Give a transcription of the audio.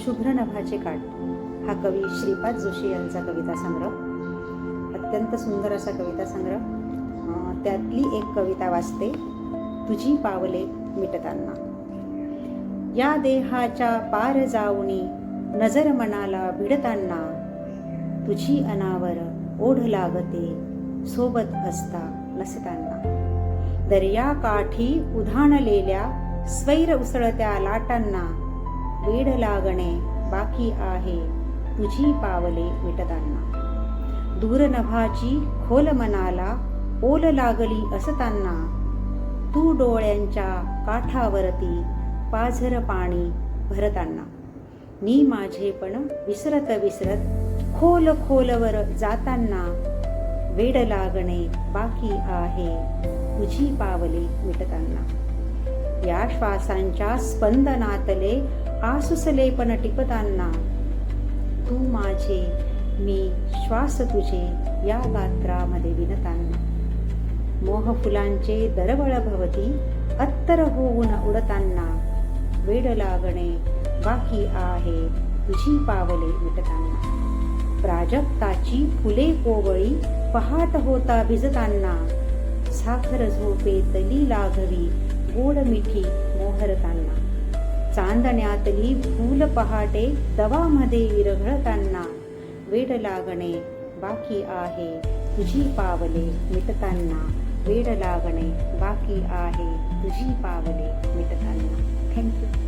शुभ्र नभाचे काठ हा कवी श्रीपाद जोशी यांचा कविता संग्रह. अत्यंत सुंदर असा कविता संग्रह. त्यातली एक कविता वाचते. तुझी पावले मिटताना. या देहाच्या पार जाऊनी नजर मनाला भिडताना, तुझी अनावर ओढ लागते सोबत असता नसताना. दर्या काठी उधाणलेल्या स्वैर उसळत्या लाटांना, वेड लागणे बाकी आहे तुझी पावले मिटताना. दूर नभाची खोल मनाला ओल लागली असताना, तू डोळ्यांच्या काठावरती पाझर पाणी भरताना. मी माझेपण विसरत विसरत खोल खोलवर जाताना, वेड लागणे बाकी आहे तुझी पावले मिटताना. या श्वासांच्या स्पंदनातले आसुसलेपण टिपताना, तू माझे मी श्वास तुझे या गात्रामध्ये विणताना. मोहफुलांचे दरवळ भवती अत्तर होऊन उडताना, वेड लागणे बाकी आहे तुझी पावले मिटताना. प्राजक्ताची फुले कोवळी पहाट होता भिजताना, साखर झोपेतली लाघवी गोड मिठी मोहरताना. चांदण्यातली फूल पहाटे दवामध्ये विरघळताना, वेड लागणे बाकी आहे तुझी पावले मिटताना. वेड लागणे बाकी आहे तुझी पावले मिटताना. थँक्यू.